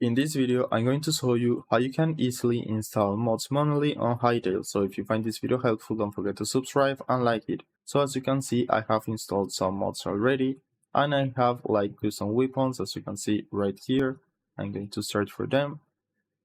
In this video, I'm going to show you how you can easily install mods manually on Hytale. So if you find this video helpful, don't forget to subscribe and like it. So as you can see, I have installed some mods already, and I have like custom weapons, as you can see right here. I'm going to search for them.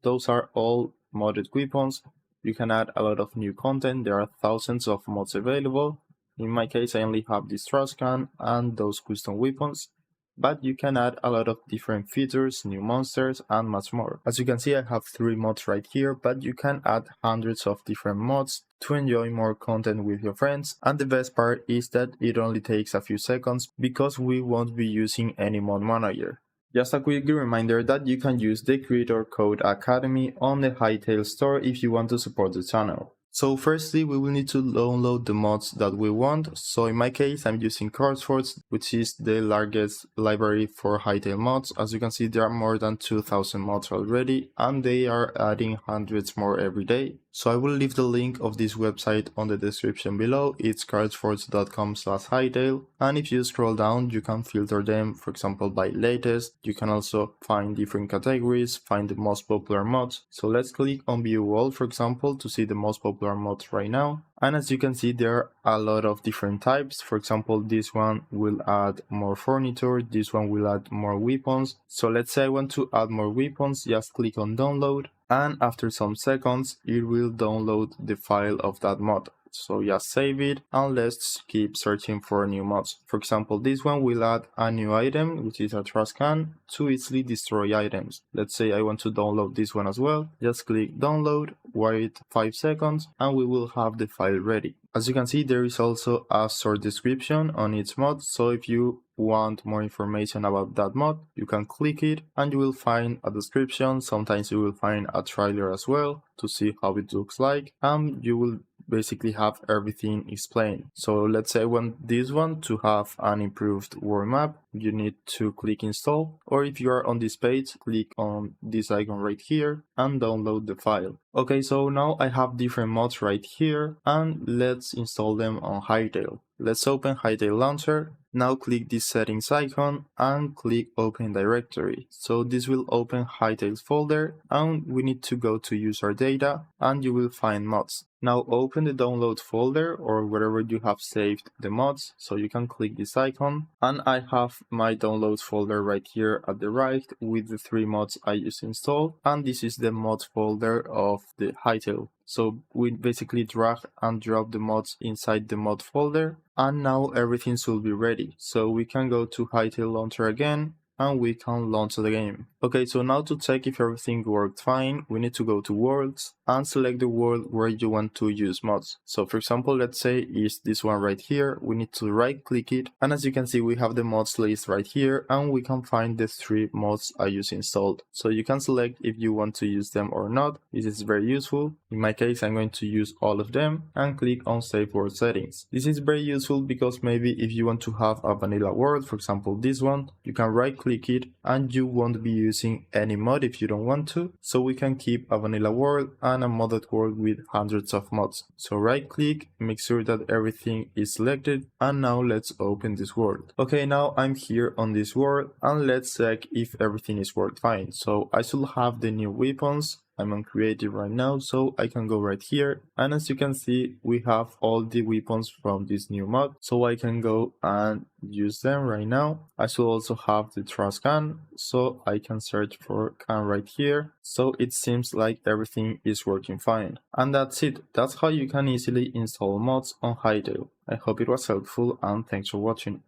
Those are all modded weapons. You can add a lot of new content. There are thousands of mods available. In my case, I only have this trash can and those custom weapons, but you can add a lot of different features, new monsters, and much more. As you can see, I have 3 mods right here, but you can add hundreds of different mods to enjoy more content with your friends. And the best part is that it only takes a few seconds because we won't be using any mod manager. Just a quick reminder that you can use the creator code Academy on the Hytale store if you want to support the channel. So firstly, we will need to download the mods that we want. So in my case, I'm using CurseForge, which is the largest library for Hytale mods. As you can see, there are more than 2000 mods already, and they are adding hundreds more every day. So I will leave the link of this website on the description below. It's curseforge.com/Hytale, and if you scroll down, you can filter them, for example, by latest. You can also find different categories, find the most popular mods. So let's click on view all, for example, to see the most popular mods right now. And as you can see, there are a lot of different types. For example, this one will add more furniture, this one will add more weapons. So let's say I want to add more weapons, just click on download, and after some seconds it will download the file of that mod. So just save it and let's keep searching for new mods. For example, this one will add a new item, which is a trash can, to easily destroy items. Let's say I want to download this one as well. Just click download, wait 5 seconds, and we will have the file ready. As you can see, there is also a short description on each mod, so if you want more information about that mod, you can click it and you will find a description. Sometimes you will find a trailer as well to see how it looks like, and you will basically have everything explained. So let's say I want this one to have an improved world map. You need to click install, or if you are on this page, click on this icon right here and download the file. Okay, so now I have different mods right here, and let's install them on Hytale. Let's open Hytale launcher. Now click this settings icon and click open directory. So this will open Hytale's folder, and we need to go to user data and you will find mods. Now open the download folder or wherever you have saved the mods, so you can click this icon, and I have my downloads folder right here at the right with the 3 mods I just installed, and this is the mods folder of the Hytale. So we basically drag and drop the mods inside the mod folder, and now everything should be ready. So we can go to Hytale launcher again and we can launch the game. Okay, so now to check if everything worked fine, we need to go to worlds and select the world where you want to use mods. So for example, let's say is this one right here. We need to right click it, and as you can see, we have the mods list right here, and we can find the 3 mods I just installed. So you can select if you want to use them or not. This is very useful. In my case, I'm going to use all of them and click on save world settings. This is very useful because maybe if you want to have a vanilla world, for example this one, you can right click it and you won't be using any mod if you don't want to. So we can keep a vanilla world and a modded world with hundreds of mods. So right click, make sure that everything is selected, and now let's open this world. Okay, now I'm here on this world and let's check if everything is worked fine. So I should have the new weapons. I'm on creative right now, so I can go right here, and as you can see, we have all the weapons from this new mod, so I can go and use them right now. I should also have the trash can, so I can search for can right here. So it seems like everything is working fine. And that's it. That's how you can easily install mods on Hytale. I hope it was helpful, and thanks for watching.